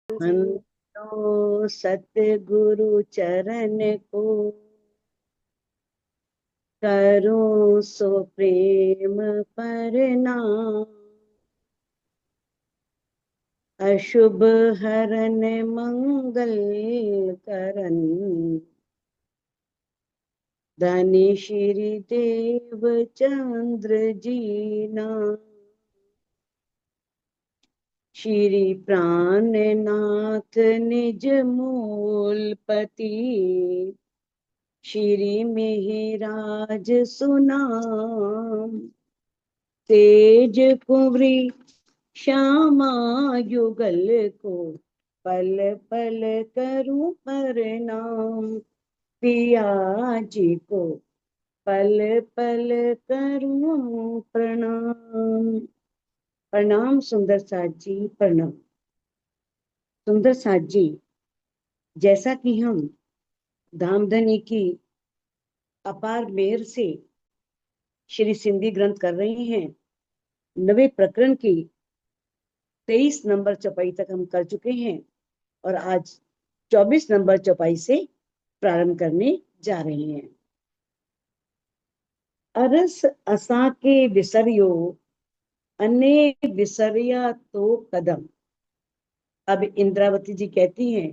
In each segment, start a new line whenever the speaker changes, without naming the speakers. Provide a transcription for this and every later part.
मन तो सतगुरु चरण को करूं सो प्रेम प्रणाम। अशुभ हरन मंगल करन धनी श्री देव चंद्र जीना। श्री प्राणनाथ निज मूलपति श्री मिहिराज सुनाम। तेज कुंवरी श्यामा युगल को पल पल करूं प्रणाम। पिया जी को पल पल करूं प्रणाम। प्रणाम सुंदर साथ जी, प्रणाम। सुंदर साथ जी, जैसा कि हम धामधनी की अपार मेहर से श्री सिंधी ग्रंथ कर रहे हैं, नवे प्रकरण की 23 नंबर चौपाई तक हम कर चुके हैं और आज 24 नंबर चौपाई से प्रारंभ करने जा रहे हैं। अरस असा के विसरियो अने विसरिया तो कदम। अब इंद्रावती जी कहती हैं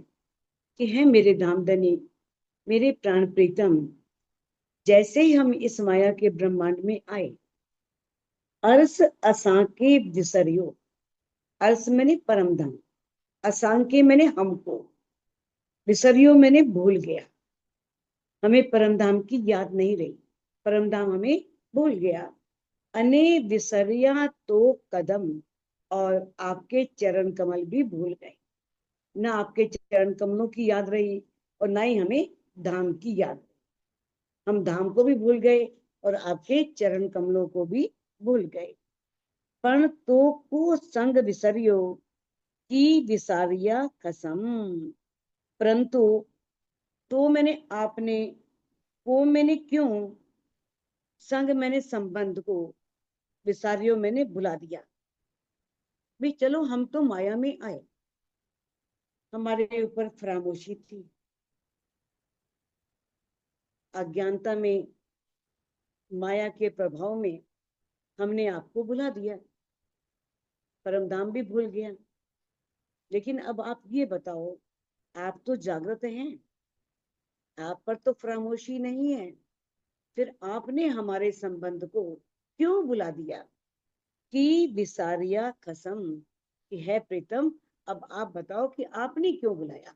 कि है मेरे धामधनी, मेरे प्राण प्रीतम, जैसे ही हम इस माया के ब्रह्मांड में आए, अर्स असांके विसरियो। अर्स मैंने परम धाम, असांके मैंने हमको, विसरियो मैंने भूल गया। हमें परम धाम की याद नहीं रही, परम धाम हमें भूल गया। अने विसरिया तो कदम, और आपके चरण कमल भी भूल गए। ना आपके चरण कमलों की याद रही और ना ही हमें धाम की याद रही। हम धाम को भी भूल गए और आपके चरण कमलों को भी भूल गए। पण तो को संग विसरियो की विसारिया कसम। परंतु तो मैंने, आपने, को मैंने क्यों, संग मैंने संबंध को, विसारियो मैंने भुला दिया। भाई चलो, हम तो माया में आए, हमारे ऊपर फरामोशी थी, अज्ञानता में, माया के प्रभाव में हमने आपको भुला दिया, परम धाम भी भूल गया। लेकिन अब आप ये बताओ, आप तो जागृत हैं, आप पर तो फरामोशी नहीं है, फिर आपने हमारे संबंध को क्यों बुला दिया। कि विसारिया कसम, कि है प्रीतम, अब आप बताओ कि आपने क्यों बुलाया।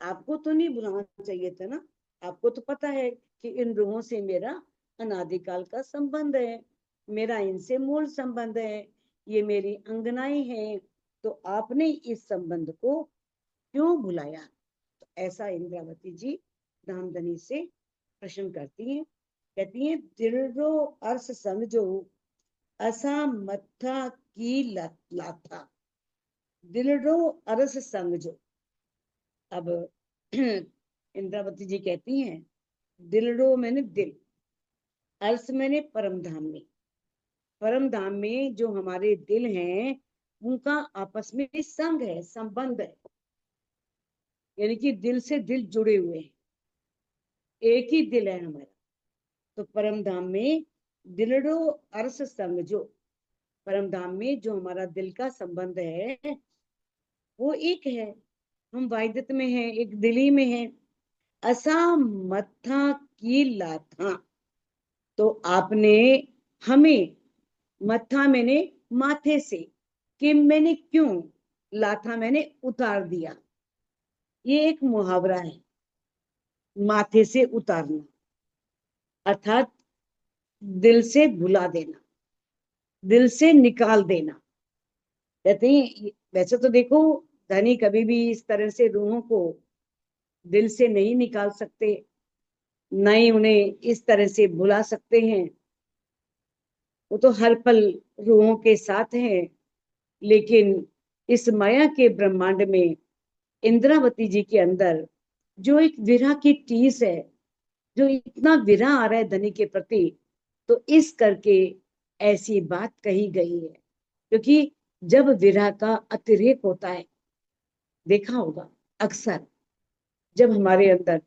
आपको तो नहीं बुलाना चाहिए था ना। आपको तो पता है कि इन रूहों से मेरा अनादिकाल का संबंध है, मेरा इनसे मूल संबंध है, ये मेरी अंगनाएं हैं, तो आपने इस संबंध को क्यों बुलाया। तो ऐसा इंद्रावती जी धामधनी से प्रश्न करती हैं। कहती हैं, दिलरो अर्थ समझो असा मत्था की लाथा। दिलरो अरस समझो। अब इंद्रावती जी कहती हैं, दिलरो मैंने दिल, अर्स मैंने परम धाम में। परम धाम में जो हमारे दिल हैं, उनका आपस में संग है, संबंध है, यानी कि दिल से दिल जुड़े हुए हैं, एक ही दिल है हमारा। तो परम धाम में दिलड़ो अर्स समझो, परम धाम में जो हमारा दिल का संबंध है वो एक है। हम वाहिदत में हैं, एक दिली में हैं। असा मत्था की लाथा, तो आपने हमें, मत्था मैंने माथे से, कि मैंने क्यों, लाथा मैंने उतार दिया। ये एक मुहावरा है, माथे से उतारना अर्थात दिल से भुला देना, दिल से निकाल देना। कहते हैं, वैसे तो देखो, धनी कभी भी इस तरह से रूहों को दिल से नहीं निकाल सकते, न ही उन्हें इस तरह से भुला सकते हैं। वो तो हर पल रूहों के साथ हैं। लेकिन इस माया के ब्रह्मांड में इंद्रावती जी के अंदर जो एक विरह की टीस है, जो इतना विरह आ रहा है धनी के प्रति, तो इस करके ऐसी बात कही गई है। क्योंकि जब विरह का अतिरेक होता है, देखा होगा अक्सर जब हमारे अंदर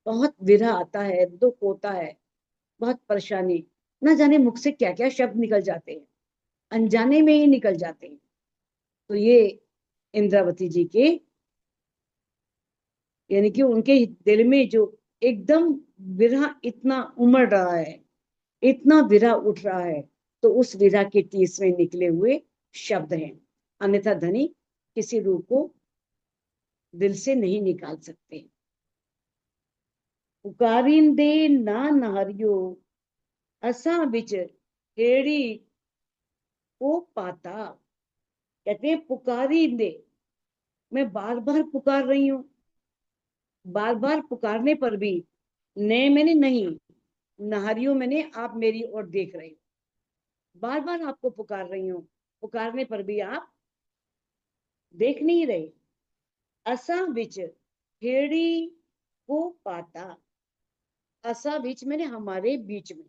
बहुत विरह आता है, दुख होता है, बहुत परेशानी, ना जाने मुख से क्या क्या शब्द निकल जाते हैं, अनजाने में ही निकल जाते हैं। तो ये इंद्रावती जी के यानी कि उनके दिल में जो एकदम विरह इतना उमड़ रहा है, इतना विरह उठ रहा है, तो उस विरह के टीस में निकले हुए शब्द हैं। अन्यथा धनी किसी रूप को दिल से नहीं निकाल सकते। पुकारिंदे ना नहरियो असा बिच हेड़ी को पाता। कहते हैं पुकारिंदे, मैं बार बार पुकार रही हूँ, बार बार पुकारने पर भी ने मैंने नहीं, नहरियो मैंने आप मेरी ओर देख रहे हो, बार बार आपको पुकार रही हूँ, पुकारने पर भी आप देख नहीं रहे। असा विच हेड़ी को पाता, असा बीच मैंने हमारे बीच में,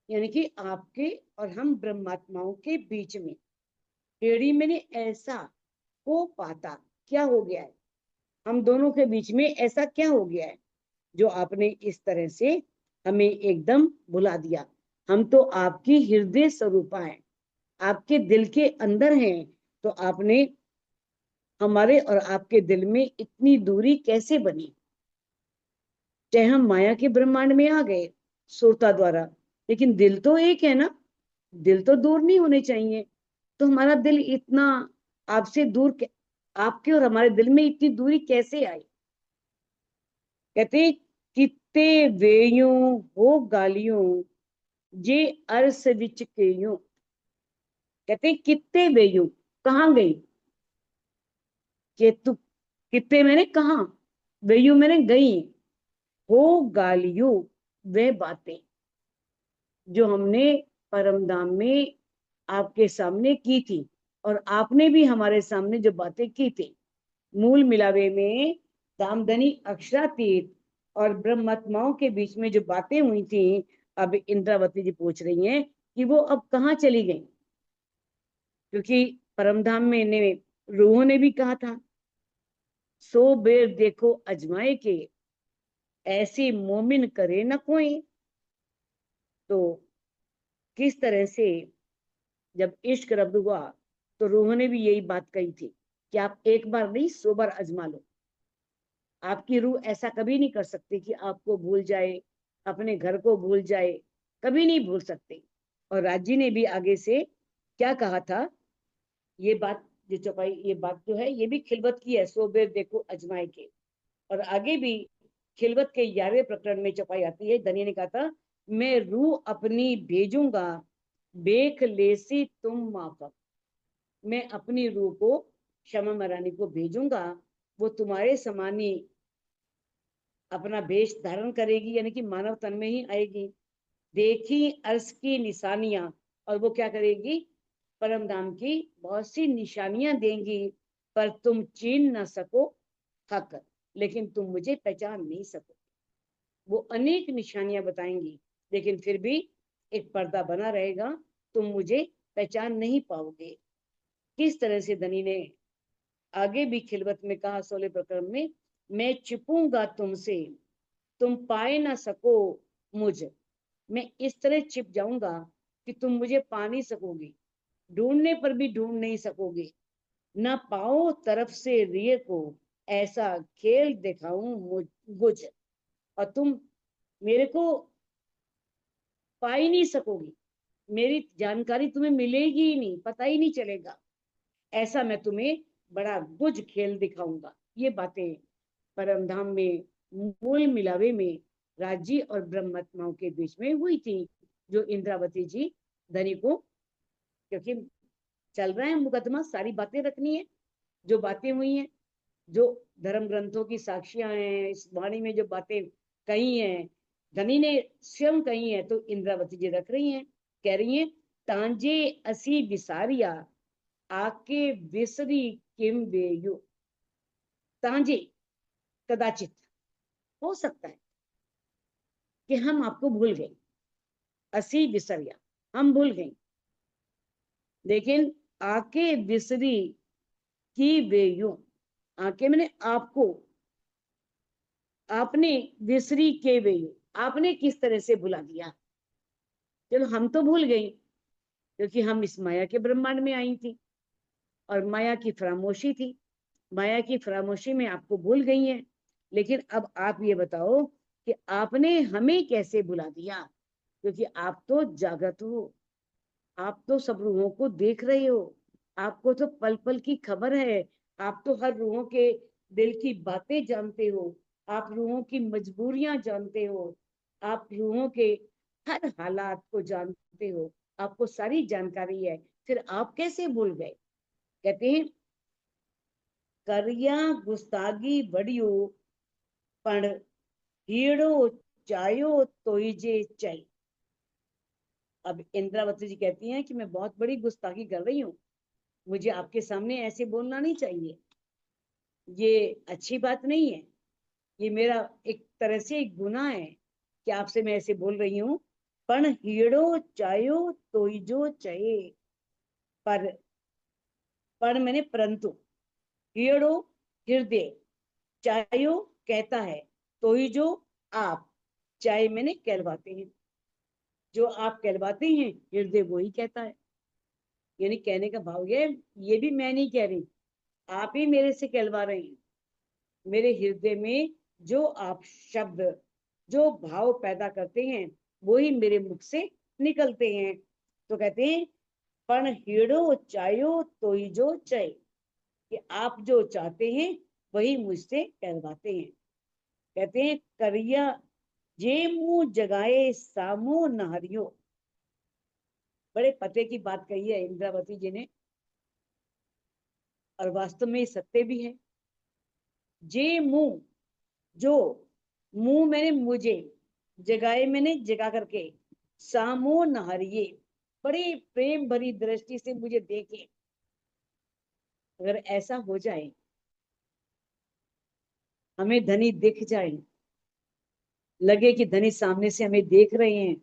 यानी कि आपके और हम ब्रह्मात्माओं के बीच में, हेड़ी मैंने ऐसा को पाता, क्या हो गया है, हम दोनों के बीच में ऐसा क्या हो गया है जो आपने इस तरह से हमें एकदम भुला दिया। हम तो आपकी हृदय स्वरूपा हैं, आपके दिल के अंदर हैं, तो आपने हमारे और आपके दिल में इतनी दूरी कैसे बनी। चाहे हम माया के ब्रह्मांड में आ गए सुरता द्वारा, लेकिन दिल तो एक है ना, दिल तो दूर नहीं होने चाहिए। तो हमारा दिल इतना आपसे दूर, आपके और हमारे दिल में इतनी दूरी कैसे आई। कहते कित्ते वेयों हो गालियों जे अरस विच केयों। कहते कित्ते वेयों, कहाँ गई, केतु, कित्ते मैंने कहा, वेयू मैंने गई, हो गालियों वे बातें जो हमने परम धाम में आपके सामने की थी, और आपने भी हमारे सामने जो बातें की थी। मूल मिलावे में दामदनी अक्षरातीत और ब्रह्मात्माओं के बीच में जो बातें हुई थी, अब इंद्रावती जी पूछ रही हैं कि वो अब कहाँ चली गई। क्योंकि परमधाम में ने रूहों ने भी कहा था, सो बेर देखो अजमाए के ऐसी मोमिन करे न कोई। तो किस तरह से जब इश्क रब्द हुआ, तो रूहों ने भी यही बात कही थी कि आप एक बार नहीं 100 बार अजमा लो। आपकी रूह ऐसा कभी नहीं कर सकती कि आपको भूल जाए, अपने घर को भूल जाए, कभी नहीं भूल सकते। और राजी ने भी आगे से क्या कहा था, ये बात जो चौपाई, ये बात जो है ये भी खिलवत की है, 100 बेर देखो अजमाए के। और आगे भी खिलवत के 11वें प्रकरण में चौपाई आती है, धनी ने कहा था, मैं रूह अपनी भेजूंगा बेख लेसी तुम माफक। मैं अपनी रूह को क्षमा मरानी को भेजूंगा, वो तुम्हारे समानी अपना वेश धारण करेगी, यानी कि मानव तन में ही आएगी। देखी अर्श की निशानियां, और वो क्या करेगी, परम धाम की बहुत सी निशानियां देंगी, पर तुम चीन ना सको हक, लेकिन तुम मुझे पहचान नहीं सको। वो अनेक निशानियां बताएंगी, लेकिन फिर भी एक पर्दा बना रहेगा, तुम मुझे पहचान नहीं पाओगे। किस तरह से धनी ने आगे भी खिलवत में कहा 16 प्रकरण में, मैं छिपूंगा तुमसे तुम पाए ना सको मुझ, मैं इस तरह छिप जाऊंगा कि तुम मुझे पा नहीं सकोगे, ढूंढने पर भी ढूंढ नहीं सकोगे। ना पाओ तरफ से रिय को ऐसा खेल दिखाऊं गुज, और तुम मेरे को पा ही नहीं सकोगी, मेरी जानकारी तुम्हें मिलेगी ही नहीं, पता ही नहीं चलेगा, ऐसा मैं तुम्हें बड़ा गुज खेल दिखाऊंगा। ये बातें परमधाम में मूल मिलावे में राज्य और ब्रह्मात्माओं के बीच में हुई थी, जो इंद्रावती जी धनी को, क्योंकि चल रहा है मुकदमा, सारी बातें रखनी है, जो बातें हुई हैं, जो धर्म ग्रंथों की साक्षियां हैं, इस वाणी में जो बातें कही हैं, धनी ने स्वयं कही है, तो इंद्रावती जी रख रही हैं, कह रही हैं, तांजे असी विसारिया आके विसरी किम वेयु। तांजे, कदाचित हो सकता है कि हम आपको भूल गए, असी विसरिया हम भूल गए, लेकिन आके विसरी की वेयु, आके मैंने आपको, आपने विसरी के वे, आपने किस तरह से भुला दिया। चलो हम तो भूल गई, क्योंकि हम इस माया के ब्रह्मांड में आई थी और माया की फरामोशी थी, माया की फरामोशी में आपको भूल गई हैं। लेकिन अब आप ये बताओ कि आपने हमें कैसे भुला दिया, क्योंकि आप तो जागृत हो, आप तो सब रूहों को देख रहे हो, आपको तो पल पल की खबर है, आप तो हर रूहों के दिल की बातें जानते हो, आप रूहों की मजबूरियां जानते हो, आप रूहों के हर हालात को जानते हो, आपको सारी जानकारी है, फिर आप कैसे भूल गए। कहते हैं करिया गुस्तागी बड़ियो पण हीड़ो चायो तोइजे चई। अब इंद्रावती जी कहती हैं कि मैं बहुत बड़ी गुस्ताखी कर रही हूँ, मुझे आपके सामने ऐसे बोलना नहीं चाहिए, ये अच्छी बात नहीं है, ये मेरा एक तरह से एक गुनाह है कि आपसे मैं ऐसे बोल रही हूँ। पण हीड़ो चायो तोइजो चये, पर मैंने परंतु, हीड़ो हृदय, चायो कहता है, तोइजो आप, चाहे मैंने कहलवाते हैं, जो आप कहलवाते हैं हृदय वो ही कहता है। यानी कहने का भाव ये भी मैं नहीं कह रही, आप ही मेरे से कहलवा रहे हैं। मेरे हृदय में जो आप शब्द, जो भाव पैदा करते हैं, वो ही मेरे मुख से निकलते हैं। तो कहते हैं पण हीड़ो चायो तोई जो चय, कि आप जो चाहते हैं वही मुझसे कहलवाते हैं। कहते हैं करिया जे मुंह जगाए सामो नहरियो। बड़े पते की बात कही है इंद्रावती जी ने, और वास्तव में सत्य भी है। जे मुंह, जो मुंह मैंने मुझे, जगाए मैंने जगा करके, सामो नहरिए, बड़ी प्रेम भरी दृष्टि से मुझे देखे। अगर ऐसा हो जाए, हमें धनी दिख जाए, लगे कि धनी सामने से हमें देख रहे हैं,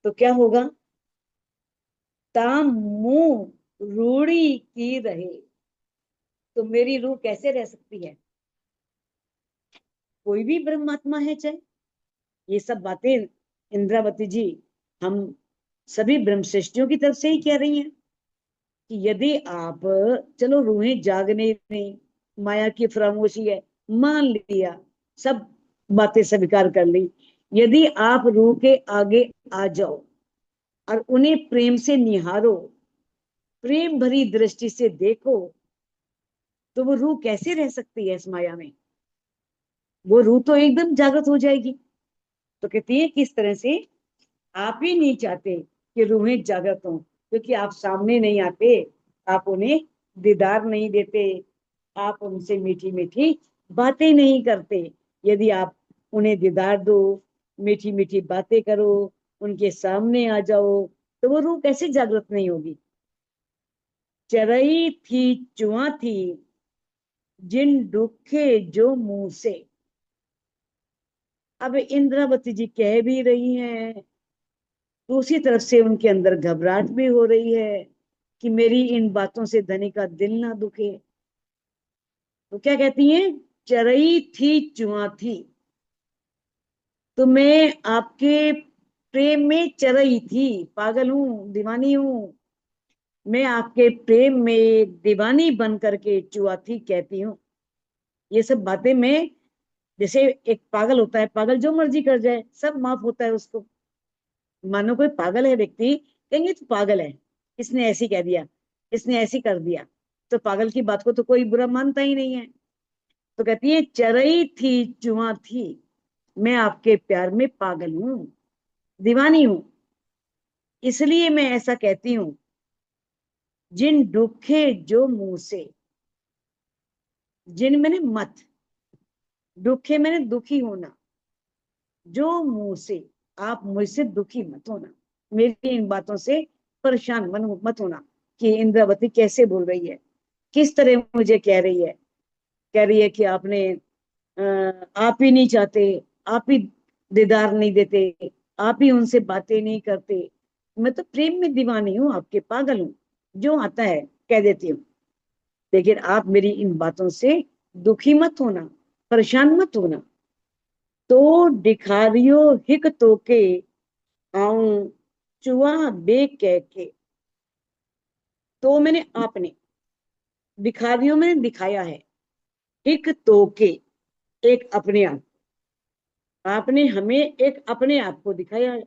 तो क्या होगा। ताम मुंह रूढ़ी की रहे, तो मेरी रूह कैसे रह सकती है। कोई भी ब्रह्मात्मा है चाहे, ये सब बातें इंद्रावती जी हम सभी ब्रह्म सृष्टियों की तरफ से ही कह रही हैं कि यदि आप, चलो रूहें जाग नहीं रही, माया की फरामोशी है, मान लिया, सब बातें स्वीकार कर ली, यदि आप रूह के आगे आ जाओ और उन्हें प्रेम से निहारो, प्रेम भरी दृष्टि से देखो, तो वो रूह कैसे रह सकती है इस माया में। वो रूह तो एकदम जागृत हो जाएगी। तो कहती है किस तरह से आप ही नहीं चाहते कि रूहें जागृत हों, क्योंकि आप सामने नहीं आते, आप उन्हें दीदार नहीं देते, आप उनसे मीठी मीठी बातें नहीं करते। यदि आप उन्हें दीदार दो, मीठी मीठी बातें करो, उनके सामने आ जाओ, तो वो रूह कैसे जागृत नहीं होगी। चरई थी चुआ थी जिन दुखे जो मुंह से। अब इंद्रावती जी कह भी रही हैं, दूसरी तरफ से उनके अंदर घबराहट भी हो रही है कि मेरी इन बातों से धनी का दिल ना दुखे। तो क्या कहती हैं, चरई थी चुआ थी, तो मैं आपके प्रेम में चरई थी, पागल हूं, दीवानी हूं, मैं आपके प्रेम में दीवानी बन करके चुआती कहती हूँ। ये सब बातें मैं, जैसे एक पागल होता है, पागल जो मर्जी कर जाए सब माफ होता है उसको। मानो कोई पागल है व्यक्ति, कहेंगे तो पागल है, इसने ऐसी कह दिया, इसने ऐसी कर दिया, तो पागल की बात को तो कोई बुरा मानता ही नहीं है। तो कहती है चरई थी जुआ थी, मैं आपके प्यार में पागल हूं, दीवानी हूं, इसलिए मैं ऐसा कहती हूँ। जिन दुखे जो मुंह से, जिन मैंने मत, दुखे मैंने दुखी होना, जो मुंह से, आप मुझसे दुखी मत होना, मेरी इन बातों से परेशान मत होना कि इंद्रावती कैसे बोल रही है, किस तरह मुझे कह रही है, कह रही है कि आपने आप ही नहीं चाहते, आप ही दीदार नहीं देते, आप ही उनसे बातें नहीं करते, मैं तो प्रेम में दीवानी हूँ, आपके पागल हूँ, जो आता है कह देती हूँ। लेकिन आप मेरी इन बातों से दुखी मत होना, परेशान मत होना। तो दिखारियो हिक तो के आऊं चुआ बे कह के। तो मैंने आपने, दिखारियो मैंने दिखाया है, हिक तो के एक अपने आप, आपने हमें एक अपने आप को दिखाया है।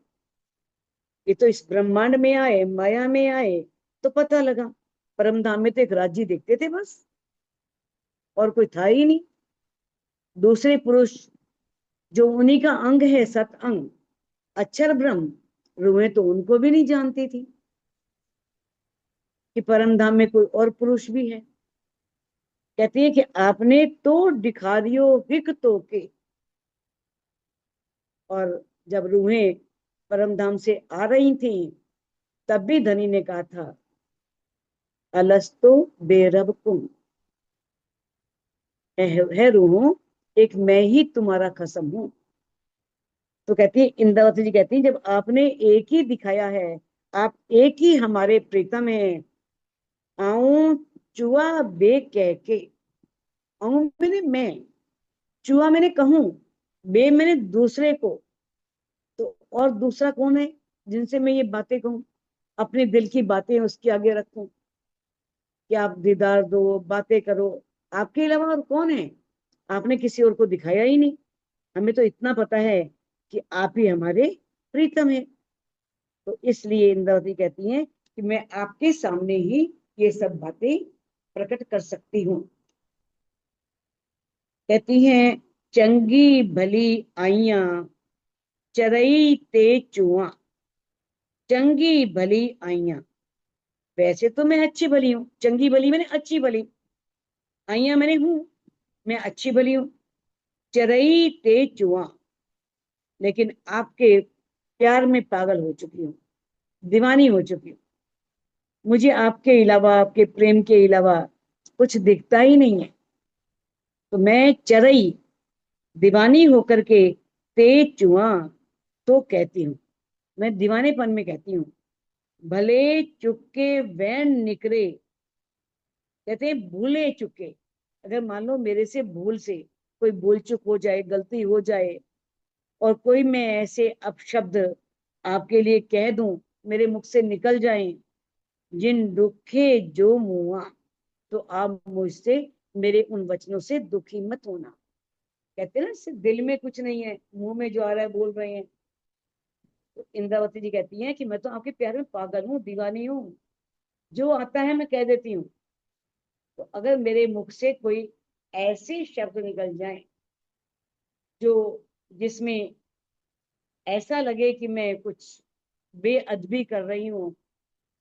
ये तो इस ब्रह्मांड में आए, माया में आए तो पता लगा। परम धाम में तो एक राज्य देखते थे बस, और कोई था ही नहीं। दूसरे पुरुष जो उन्हीं का अंग है, सत अंग, अक्षर ब्रह्म, रूहें तो उनको भी नहीं जानती थी कि परम धाम में कोई और पुरुष भी है। कहती है कि आपने तो दिखा दियो हिक तो के। और जब रूहें परम धाम से आ रही थी, तब भी धनी ने कहा था, अलस्तो बेरब कुम, है रूहों, एक मैं ही तुम्हारा खसम हूं। तो कहती है, इंद्रावती जी कहती है, जब आपने एक ही दिखाया है, आप एक ही हमारे प्रीतम हैं, आऊं चुआ बे कह के। आऊं मैंने मैं, चुआ मैंने कहूं, बे मैंने दूसरे को। तो और दूसरा कौन है जिनसे मैं ये बातें कहूं, अपने दिल की बातें उसके आगे रखूं कि आप दीदार दो, बातें करो। आपके अलावा और कौन है? आपने किसी और को दिखाया ही नहीं। हमें तो इतना पता है कि आप ही हमारे प्रीतम है। तो इसलिए इंद्रावती कहती हैं कि मैं आपके सामने ही ये सब बातें प्रकट कर सकती हूँ। कहती हैं, चंगी भली आइया चरई ते चुआ। चंगी भली आइया, वैसे तो मैं अच्छी भली हूँ। चंगी भली मैंने अच्छी भली, आइया मैंने हूँ, मैं अच्छी भली हूँ। चरई ते चुआ, लेकिन आपके प्यार में पागल हो चुकी हूँ, दीवानी हो चुकी हूँ। मुझे आपके अलावा, आपके प्रेम के अलावा कुछ दिखता ही नहीं है। तो मैं चरई, दीवानी होकर के तेज चुआ तो कहती हूँ, मैं दीवानेपन में कहती हूँ, भले चुपके वैन निकरे। कहते हैं भूले चुके, अगर मान लो मेरे से भूल से कोई भूल चुक हो जाए, गलती हो जाए, और कोई मैं ऐसे अपशब्द आपके लिए कह दूं, मेरे मुख से निकल जाएं, जिन दुखे जो मुआ, तो आप मुझसे, मेरे उन वचनों से दुखी मत होना। कहते हैं ना, सिर्फ दिल में कुछ नहीं है, मुंह में जो आ रहा है बोल रहे हैं। तो इंद्रावती जी कहती हैं कि मैं तो आपके प्यार में पागल हूँ, दीवानी हूँ, जो आता है मैं कह देती हूँ। तो अगर मेरे मुख से कोई ऐसे शब्द निकल जाए जो, जिसमें ऐसा लगे कि मैं कुछ बेअदबी कर रही हूँ,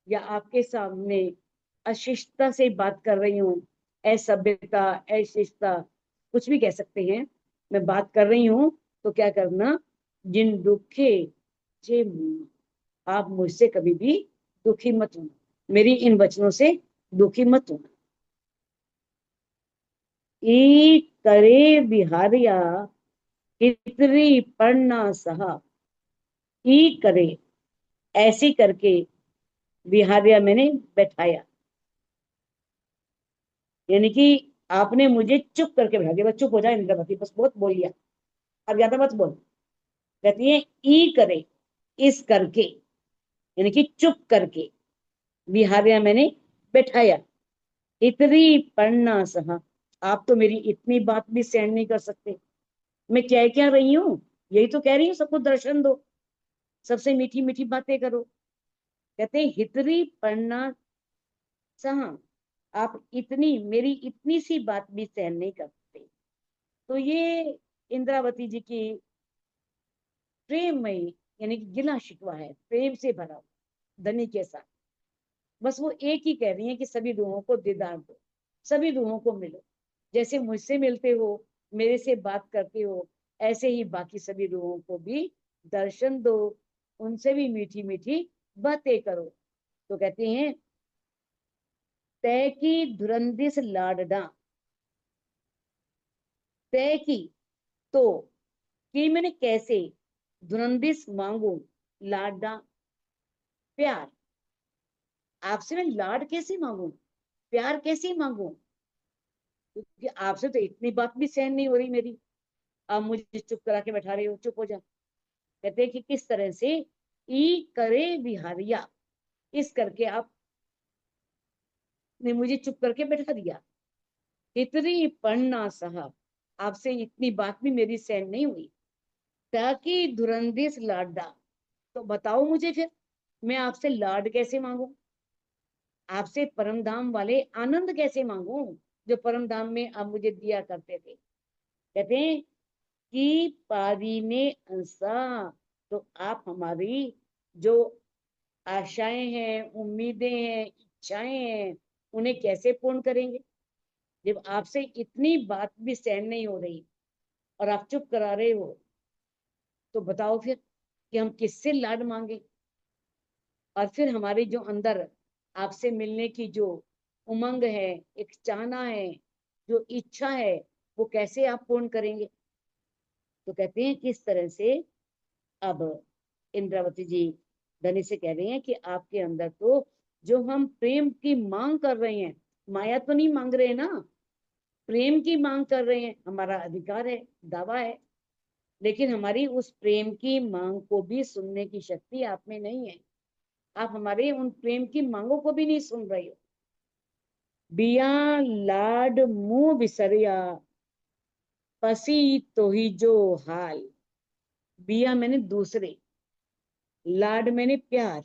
या आपके सामने अशिष्टता से बात कर रही हूँ, असभ्यता, अशिष्टता, कुछ भी कह सकते हैं, मैं बात कर रही हूँ, तो क्या करना, जिन दुखे जे मुआ, आप मुझसे कभी भी दुखी मत होना, मेरी इन वचनों से दुखी मत होना। ई करे बिहारिया इतरी पढ़ना सहा। ई करे, ऐसी करके, बिहारिया मैंने बैठाया, यानी कि आपने मुझे चुप करके बैठा दिया। बस चुप हो जाए इंद्रवती, बस बहुत बोल लिया, अब ज्यादा मत बोल। कहती है ई करे, इस करके, यानी कि चुप करके, बिहारिया मैंने बैठाया, इतनी पढ़ना सहा। आप तो मेरी इतनी बात भी सहन नहीं कर सकते। मैं कह क्या रही हूँ, यही तो कह रही हूँ, सबको दर्शन दो, सबसे मीठी मीठी बातें करो। कहते हैं हितरी पढ़ना सहा, आप इतनी, मेरी इतनी सी बात भी सहन नहीं करते। तो ये इंद्रावती जी की प्रेममयी, यानी कि गिला शिकवा है, प्रेम से भरा धनी के साथ। बस वो एक ही कह रही है कि सभी रूहों को दीदार दो, सभी रूहों को मिलो, जैसे मुझसे मिलते हो, मेरे से बात करते हो, ऐसे ही बाकी सभी रूहों को भी दर्शन दो, उनसे भी मीठी मीठी बातें करो। तो कहते हैं, तय की धुरंधिस लाडडा। तय की, तो, कि मैंने कैसे, धुरंधिस मांगू, लाडा, प्यार, आपसे मैं लाड कैसे मांगू, प्यार कैसे मांगू। क्योंकि आपसे तो इतनी बात भी सहन नहीं हो रही मेरी, आप मुझे चुप करा के बैठा रहे हो, चुप हो जा। कहते हैं कि किस तरह से ई करे बिहारिया, इस करके आप ने मुझे चुप करके बैठा दिया। इतनी पढ़ना साहब, आपसे इतनी बात भी मेरी सहन नहीं हुई। ताकि धुरंधर लाडा, तो बताओ मुझे फिर मैं आपसे लाड कैसे मांगू, आपसे परम धाम वाले आनंद कैसे मांगू, जो परम धाम में आप मुझे दिया करते थे। कहते हैं कि पारी ने अंसा, तो आप हमारी जो आशाएं हैं, उम्मीदें हैं, इच्छाएं हैं, उन्हें कैसे पूर्ण करेंगे, जब आपसे इतनी बात भी सहन नहीं हो रही और आप चुप करा रहे हो। तो बताओ फिर कि हम किससे लाड मांगे, और फिर हमारे जो अंदर आपसे मिलने की जो उमंग है, एक चाहना है, जो इच्छा है, वो कैसे आप पूर्ण करेंगे। तो कहते हैं किस तरह से अब इंद्रावती जी धनी से कह रहे हैं कि आपके अंदर तो जो हम प्रेम की मांग कर रहे हैं, माया तो नहीं मांग रहे ना, प्रेम की मांग कर रहे हैं, हमारा अधिकार है, दावा है। लेकिन हमारी उस प्रेम की मांग को भी सुनने की शक्ति आप में नहीं है, आप हमारे उन प्रेम की मांगों को भी नहीं सुन रहे हो। बिया लाड मुंह बिसरिया, पसी तो ही जो हाल। बिया मैंने दूसरे, लाड मैंने प्यार,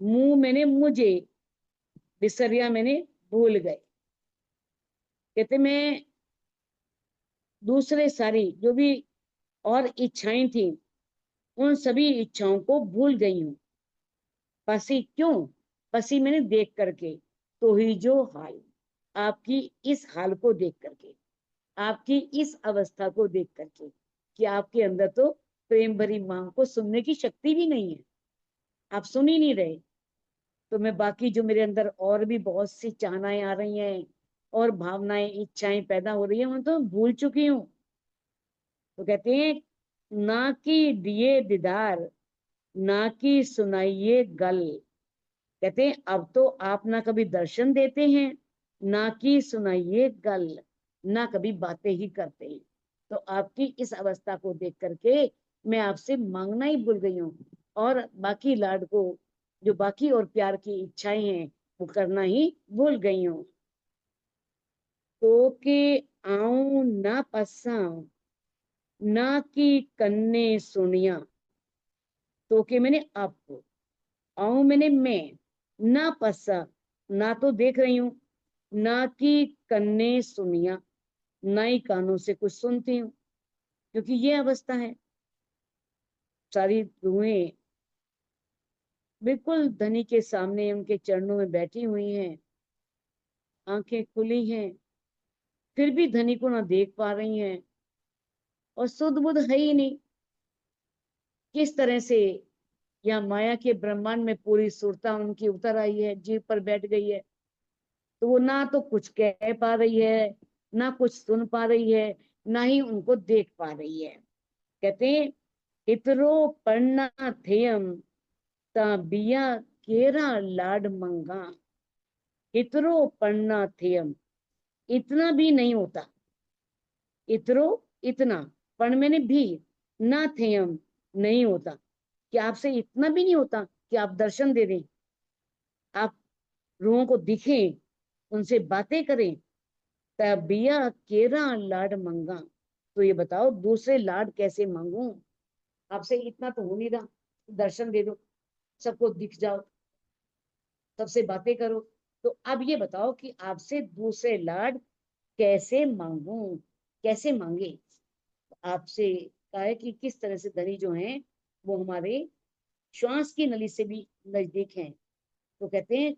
मुंह मैंने मुझे, बिसरिया मैंने भूल गए। कहते मैं दूसरे सारी जो भी और इच्छाएं थी, उन सभी इच्छाओं को भूल गई हूँ। पसी क्यों, पसी मैंने देख करके, तो ही जो हाल, आपकी इस हाल को देख करके, आपकी इस अवस्था को देख करके, कि आपके अंदर तो प्रेम भरी मांग को सुनने की शक्ति भी नहीं है, आप सुन ही नहीं रहे। तो मैं बाकी जो मेरे अंदर और भी बहुत सी चाहनाएं आ रही हैं और भावनाएं, इच्छाएं पैदा हो रही है, उन तो भूल चुकी हूँ। तो कहते हैं ना कि दिए दीदार, ना कि सुनाइए गल। कहते हैं अब तो आप ना कभी दर्शन देते हैं, ना कि सुनाइए गल, ना कभी बातें ही करते हैं। तो आपकी इस अवस्था को देख करके मैं आपसे मांगना ही भूल गई हूँ, और बाकी लाड को, जो बाकी और प्यार की इच्छाएं हैं, वो करना ही भूल गई हूँ। तो के आऊं ना पसाऊं, ना कि कन्ने सुनिया। तो के मैंने आपको, आऊं मैंने मैं, ना पसा, ना तो देख रही हूं, ना कि कन्ने सुनिया, ना ही कानों से कुछ सुनती हूँ। क्योंकि ये अवस्था है, सारी रूहें बिल्कुल धनी के सामने उनके चरणों में बैठी हुई हैं, आंखें खुली हैं, फिर भी धनी को ना देख पा रही हैं, और सुध बुध है ही नहीं। किस तरह से या माया के ब्रह्मांड में पूरी सुरता उनकी उतर आई है, जीव पर बैठ गई है। तो वो ना तो कुछ कह पा रही है, ना कुछ सुन पा रही है, ना ही उनको देख पा रही है। कहते हैं इतरो पढ़ना थेयम, ता बिया केरा लाड मंगा। इतरो पढ़ना थेयम, इतना भी नहीं होता, इतरो इतना, पण मैंने भी, ना थेयम नहीं होता, कि आपसे इतना भी नहीं होता कि आप दर्शन दे दें, आप रूहों को दिखें, उनसे बातें करें। तबिया केरा लाड मंगा, तो ये बताओ दूसरे लाड कैसे मांगू, आपसे इतना तो हो नहीं रहा, दर्शन दे दो, सबको दिख जाओ, सबसे बातें करो। तो अब ये बताओ कि आपसे दूसरे लाड कैसे मांगू, कैसे मांगे। आपसे कहा है कि किस तरह से धनी जो हैं वो हमारे श्वास की नली से भी नजदीक हैं। तो कहते हैं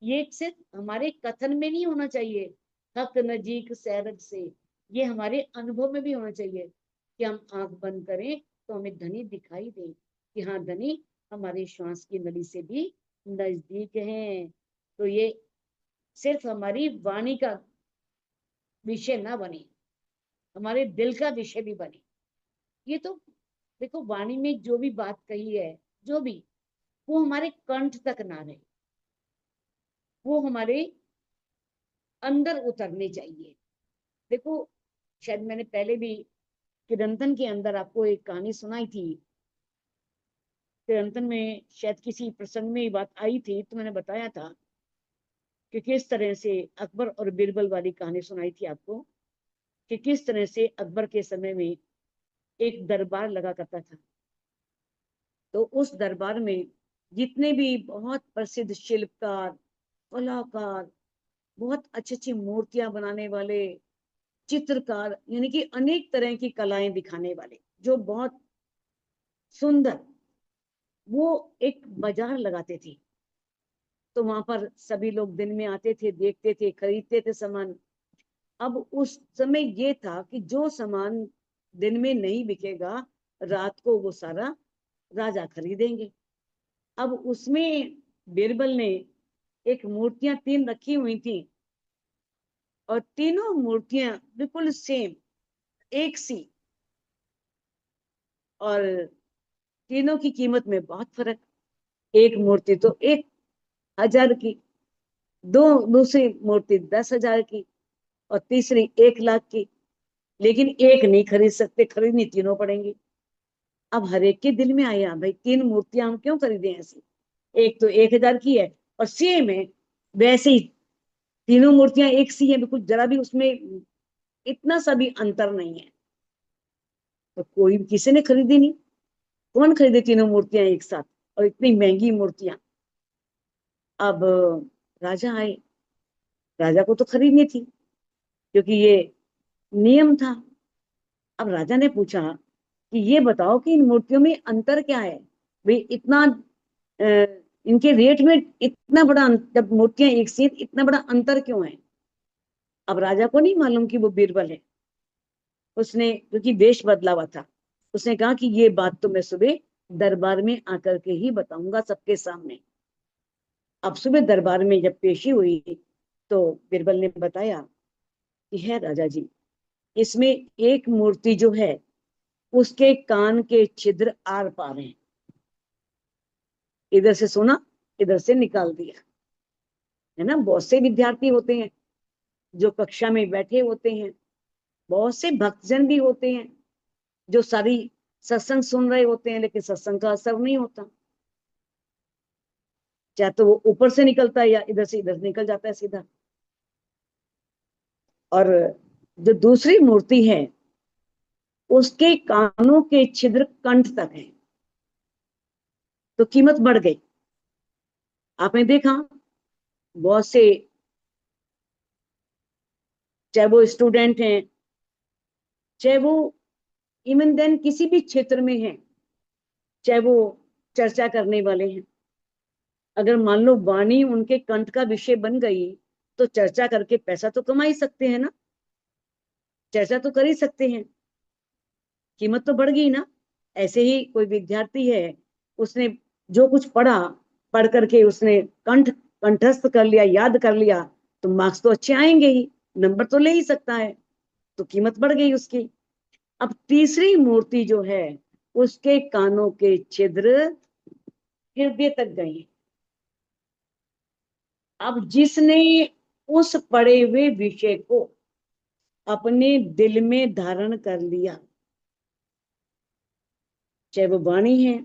ये सिर्फ हमारे कथन में नहीं होना चाहिए, हक नजीक सैरग से, ये हमारे अनुभव में भी होना चाहिए, कि हम आंख बंद करें तो हमें धनी दिखाई दे, कि हाँ धनी हमारे श्वास की नली से भी नजदीक है। तो ये सिर्फ हमारी वाणी का विषय ना बने, हमारे दिल का विषय भी बने। ये तो देखो, वाणी में जो भी बात कही है, जो भी, वो हमारे कंठ तक ना रहे, वो हमारे अंदर उतरने चाहिए। देखो, शायद मैंने पहले भी किरंतन के अंदर आपको एक कहानी सुनाई थी। किरंतन में शायद किसी प्रसंग में ये बात आई थी, तो मैंने बताया था कि किस तरह से अकबर और बीरबल वाली कहानी सुनाई थी आपको, कि किस तरह से अकबर के समय में एक दरबार लगा करता था। तो उस दरबार में जितने भी बहुत प्रसिद्ध शिल्पकार, कलाकार, बहुत अच्छी अच्छी मूर्तियां बनाने वाले, चित्रकार, यानी कि अनेक तरह की कलाएं दिखाने वाले, जो बहुत सुंदर, वो एक बाजार लगाते थे। तो वहां पर सभी लोग दिन में आते थे, देखते थे, खरीदते थे सामान। अब उस समय ये था कि जो सामान दिन में नहीं बिकेगा, रात को वो सारा राजा खरीदेंगे। अब उसमें बीरबल ने एक मूर्तियां तीन रखी हुई थी, और तीनों मूर्तियां बिल्कुल सेम, एक सी, और तीनों की कीमत में बहुत फर्क। एक मूर्ति तो 1,000 की, दो दूसरी मूर्ति 10,000 की, और तीसरी 1,00,000 की। लेकिन एक नहीं खरीद सकते, खरीदनी तीनों पड़ेंगी। अब हर एक के दिल में आया, भाई तीन मूर्तियां हम क्यों खरीदें ऐसी, एक तो 1,000 की है और सेम है, वैसे ही तीनों मूर्तियां एक सी है, बिल्कुल जरा भी उसमें इतना सा भी अंतर नहीं है। तो कोई किसी ने खरीदी नहीं। कौन खरीदे तीनों मूर्तियां एक साथ, और इतनी महंगी मूर्तियां। अब राजा आए, राजा को तो खरीदनी थी, क्योंकि ये नियम था। अब राजा ने पूछा कि ये बताओ कि इन मूर्तियों में अंतर क्या है, भाई इतना इनके रेट में इतना बड़ा जब मूर्तियां एक सी, इतना बड़ा अंतर क्यों है। अब राजा को नहीं मालूम कि वो बीरबल है। उसने, क्योंकि वेश बदला हुआ था, उसने कहा कि ये बात तो मैं सुबह दरबार में आकर के ही बताऊंगा सबके सामने। अब सुबह दरबार में जब पेशी हुई, तो बीरबल ने बताया कि है राजा जी, इसमें एक मूर्ति जो है, उसके कान के छिद्र आर पार हैं। इधर से सुना, इधर से निकाल दिया। है ना, बहुत से विद्यार्थी होते हैं जो कक्षा में बैठे होते हैं, बहुत से भक्तजन भी होते हैं जो सारी सत्संग सुन रहे होते हैं, लेकिन सत्संग का असर नहीं होता। चाहे तो वो ऊपर से निकलता है, या इधर से इधर निकल जाता है सीधा। और जो दूसरी मूर्ति है, उसके कानों के छिद्र कंठ तक है, तो कीमत बढ़ गई। आपने देखा, बहुत से, चाहे वो स्टूडेंट हैं, चाहे वो इवन देन किसी भी क्षेत्र में हैं, चाहे वो चर्चा करने वाले हैं, अगर मान लो वाणी उनके कंठ का विषय बन गई, तो चर्चा करके पैसा तो कमा ही सकते हैं ना, चर्चा तो कर ही सकते हैं, कीमत तो बढ़ गई ना। ऐसे ही कोई विद्यार्थी है, उसने जो कुछ पढ़ा, पढ़ करके उसने कंठस्थ कर लिया, याद कर लिया, तो मार्क्स तो अच्छे आएंगे ही, नंबर तो ले ही सकता है, तो कीमत बढ़ गई उसकी। अब तीसरी मूर्ति जो है, उसके कानों के छिद्र हृदय तक गए। अब जिसने उस पढ़े हुए विषय को अपने दिल में धारण कर लिया, चाहे वो वाणी है,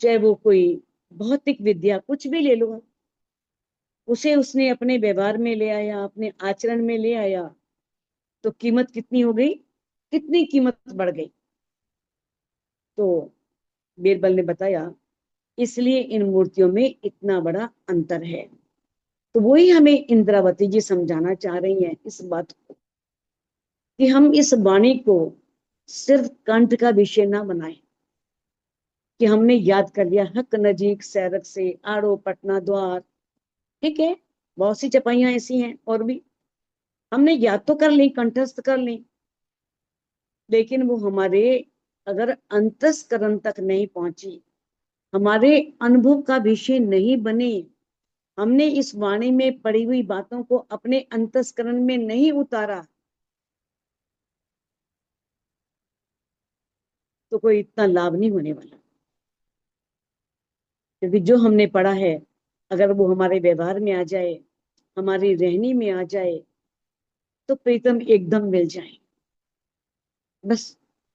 चाहे वो कोई भौतिक विद्या, कुछ भी ले लो, उसे उसने अपने व्यवहार में ले आया, अपने आचरण में ले आया, तो कीमत कितनी हो गई, कितनी कीमत बढ़ गई। तो बीरबल ने बताया, इसलिए इन मूर्तियों में इतना बड़ा अंतर है। तो वही हमें इंद्रावती जी समझाना चाह रही हैं इस बात को, कि हम इस वाणी को सिर्फ कंठ का विषय ना बनाएं, कि हमने याद कर लिया हक नजीक सैरक से आड़ो पटना द्वार, ठीक है, बहुत सी चपाइयां ऐसी हैं और भी, हमने याद तो कर ली, कंठस्थ कर ली, लेकिन वो हमारे अगर अंतस्करण तक नहीं पहुंची, हमारे अनुभव का विषय नहीं बने, हमने इस वाणी में पड़ी हुई बातों को अपने अंतस्करण में नहीं उतारा, तो कोई इतना लाभ नहीं होने वाला। क्योंकि जो हमने पढ़ा है, अगर वो हमारे व्यवहार में आ जाए, हमारी रहनी में आ जाए, तो प्रीतम एकदम मिल जाए। बस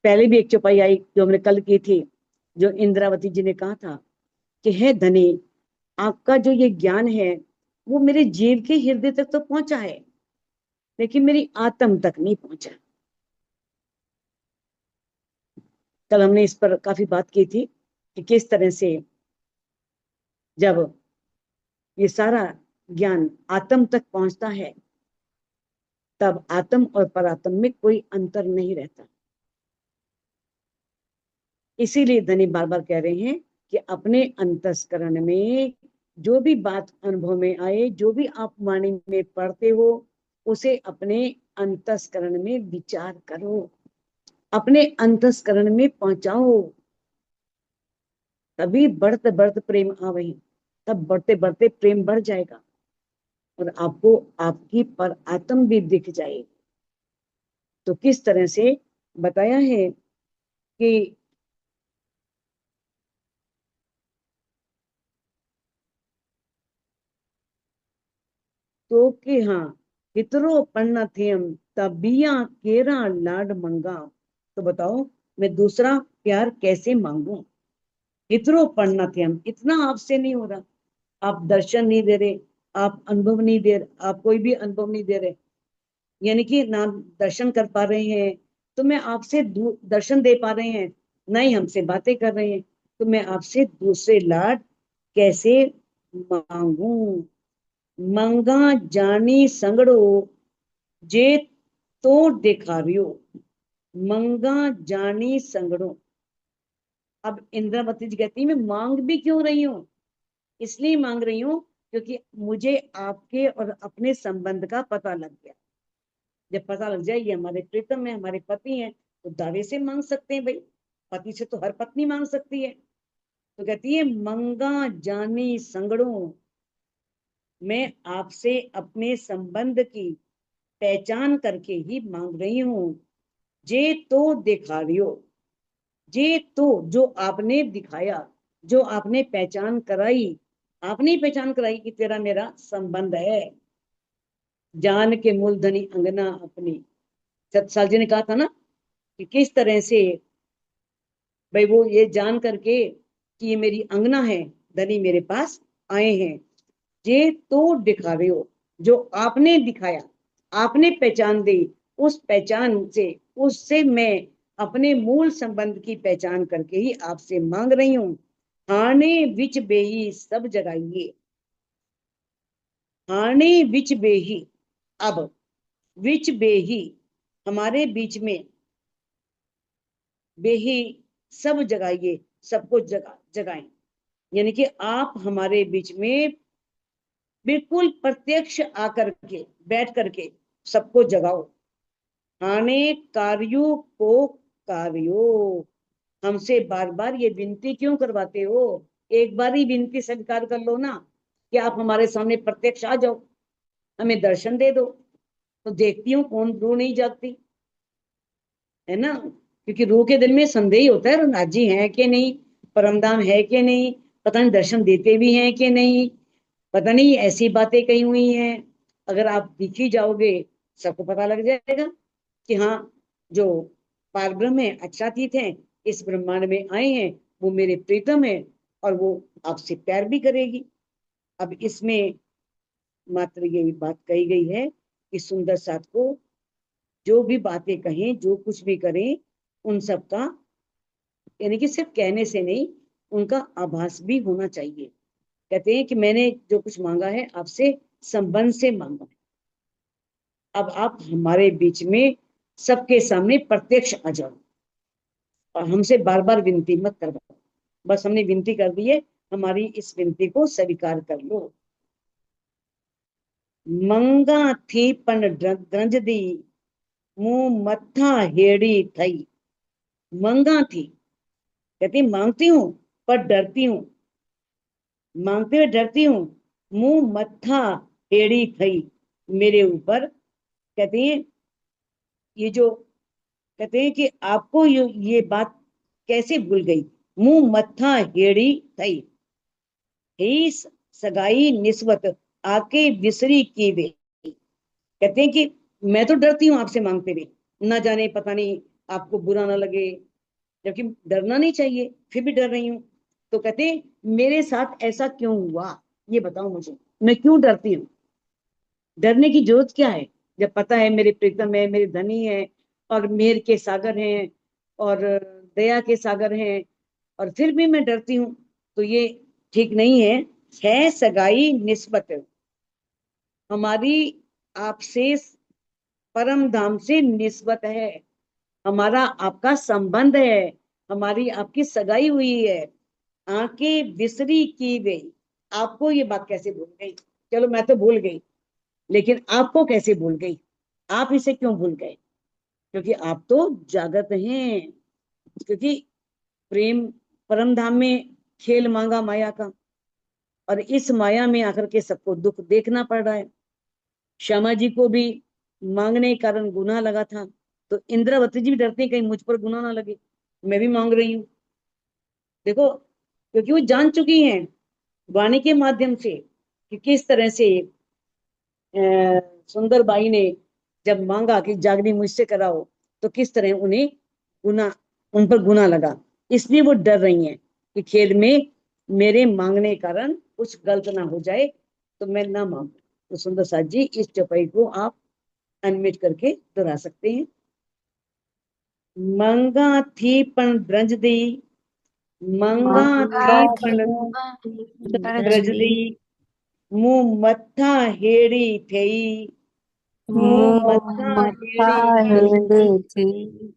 पहले भी एक चौपाई आई जो हमने कल की थी, जो इंद्रावती जी ने कहा था कि हे धनी, आपका जो ये ज्ञान है वो मेरे जीव के हृदय तक तो पहुंचा है, लेकिन मेरी आत्म तक नहीं पहुंचा। कल हमने इस पर काफी बात की थी कि किस तरह से जब ये सारा ज्ञान आत्म तक पहुंचता है तब आत्म और परात्म में कोई अंतर नहीं रहता। इसीलिए धनी बार बार कह रहे हैं कि अपने अंतस्करण में जो भी बात अनुभव में आए, जो भी आप वाणी में पढ़ते हो, उसे अपने अंतस्करण में विचार करो, अपने अंतस्करण में पहुंचाओ। तभी बढ़ते बढ़ते प्रेम आवे, तब बढ़ते बढ़ते प्रेम बढ़ जाएगा और आपको आपकी पर आत्म भी दिख जाएगी। तो किस तरह से बताया है कि तो कि हाँ, कितरो पन्ना थे हम तबिया केरा लाड मंगा। तो बताओ मैं दूसरा प्यार कैसे मांगू? कितरो पढ़ना थे हम, इतना आपसे नहीं हो रहा। आप दर्शन नहीं दे रहे, आप अनुभव नहीं दे रहे, आप कोई भी अनुभव नहीं दे रहे, यानी कि ना दर्शन कर पा रहे हैं तो मैं आपसे दर्शन दे पा रहे हैं, ना ही हमसे बातें कर रहे हैं, तो मैं आपसे दूसरे लाड कैसे मांगू? मंगा जानी संगड़ो जे तो दिखारियो। मंगा जानी संगड़ो। अब इंद्रावती जी कहती है मैं मांग भी क्यों रही हूँ? इसलिए मांग रही हूँ क्योंकि मुझे आपके और अपने संबंध का पता लग गया। जब पता लग जाए ये हमारे प्रीतम है, हमारे पति हैं, तो दावे से मांग सकते हैं भाई। पति से तो हर पत्नी मांग सकती है। तो कहती है मंगा जानी संगड़ों, मैं आपसे अपने संबंध की पहचान करके ही मांग रही हूँ। जे तो दिखा रही हो, जे तो जो आपने दिखाया, जो आपने पहचान कराई, आपने ही पहचान कराई कि तेरा मेरा संबंध है। जान के मूलधनी अंगना अपनी, सतसाल जी ने कहा था ना कि किस तरह से भाई वो ये जान करके कि ये मेरी अंगना है, धनी मेरे पास आए हैं। ये तो दिखा रहे हो, जो आपने दिखाया, आपने पहचान दी, उस पहचान से, उससे मैं अपने मूल संबंध की पहचान करके ही आपसे मांग रही हूँ। हाने विच बेही सब जगाइए। हाने विच बेही, अब विच बेही, हमारे बीच में, बेही सब जगाइए, सबको जगाएं। यानी कि आप हमारे बीच में बिल्कुल प्रत्यक्ष आकर के बैठ करके सबको जगाओ। आने कार्यों को कार्यो, हमसे बार बार ये विनती क्यों करवाते हो? एक बार ही विनती स्वीकार कर लो ना कि आप हमारे सामने प्रत्यक्ष आ जाओ, हमें दर्शन दे दो। तो देखती हूँ कौन रूह नहीं जागती, है ना? क्योंकि रूह के दिल में संदेह ही होता है रघुनाथ जी हैं कि नहीं, परमधाम है कि नहीं, पता नहीं दर्शन देते भी हैं कि नहीं, पता नहीं ऐसी बातें कही हुई हैं। अगर आप दिख ही जाओगे सबको पता लग जाएगा कि हाँ, जो पार ब्रह्म है, अच्छातीत है, इस ब्रह्मांड में आए हैं, वो मेरे प्रीतम है और वो आपसे प्यार भी करेगी। अब इसमें मात्र यही बात कही गई है कि सुंदर साथ को जो भी बातें कहें, जो कुछ भी करें, उन सब का, यानी कि सिर्फ कहने से नहीं, उनका आभास भी होना चाहिए। कहते हैं कि मैंने जो कुछ मांगा है आपसे संबंध से मांगा है। अब आप हमारे बीच में सबके सामने प्रत्यक्ष आ जाओ और हमसे बार बार विनती मत करवाओ। बस हमने विनती कर दी है, हमारी इस विनती को स्वीकार कर लो। मंगा थी पण द्रंज दी, मुंह मत्था हेड़ी थई। मंगा थी, कहती मांगती हूँ पर डरती हूँ, मांगते हुए डरती हूँ, मुंह मत्था टेढ़ी थई मेरे ऊपर। कहते हैं ये जो, कहते हैं कि आपको ये बात कैसे भूल गई? मुंह मत्था हेड़ी थई, ही सगाई निस्बत आके विसरी की वे। कहते हैं कि मैं तो डरती हूँ आपसे मांगते हुए, ना जाने पता नहीं आपको बुरा ना लगे, जबकि डरना नहीं चाहिए, फिर भी डर रही हूँ। तो कहते मेरे साथ ऐसा क्यों हुआ, ये बताओ मुझे, मैं क्यों डरती हूँ? डरने की जरूरत क्या है, जब पता है मेरे प्रीतम है, मेरे धनी है, और मेहर के सागर हैं, और दया के सागर हैं, और फिर भी मैं डरती हूँ, तो ये ठीक नहीं है। सगाई निस्बत हमारी आपसे, परम धाम से निस्बत है, हमारा आपका संबंध है, हमारी आपकी सगाई हुई है। आंखें बिसरी की गई, आपको ये बात कैसे भूल गई? चलो मैं तो भूल गई, लेकिन आपको कैसे भूल गई? आप इसे क्यों भूल गए? क्योंकि आप तो जागृत हैं, क्योंकि प्रेम परम धाम में खेल मांगा माया का, और इस माया में आकर के सबको दुख देखना पड़ रहा है। श्यामा जी को भी मांगने के कारण गुनाह लगा था, तो इंद्रावती जी भी डरते हैं कहीं मुझ पर गुनाह ना लगे, मैं भी मांग रही हूँ। देखो, क्योंकि वो जान चुकी हैं वाणी के माध्यम से कि किस तरह से सुंदर बाई ने जब मांगा कि जागनी मुझसे कराओ, तो किस तरह उन्हें गुना, उन पर गुना लगा, इसलिए वो डर रही हैं कि खेल में मेरे मांगने के कारण कुछ गलत ना हो जाए, तो मैं ना मांगू। तो सुंदर साथ जी इस चौपाई को आप अनम्यूट करके दोहरा सकते हैं। मंगा थी पण ब्रज दी, मंगा थी पण ब्रज दी, मुंह मत्था हेड़ी थई, मुंह मत्था हेड़ी थई,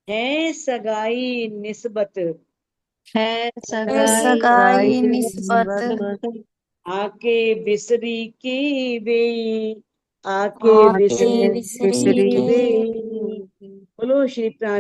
है सगाई निस्बत,
है
सगाई
सगाई
निस्बत,
निस्बत,
आके बिसरी की बेई, आके
आके
बिसरी
बिसरी
की
के
बेई। बोलो श्री प्राण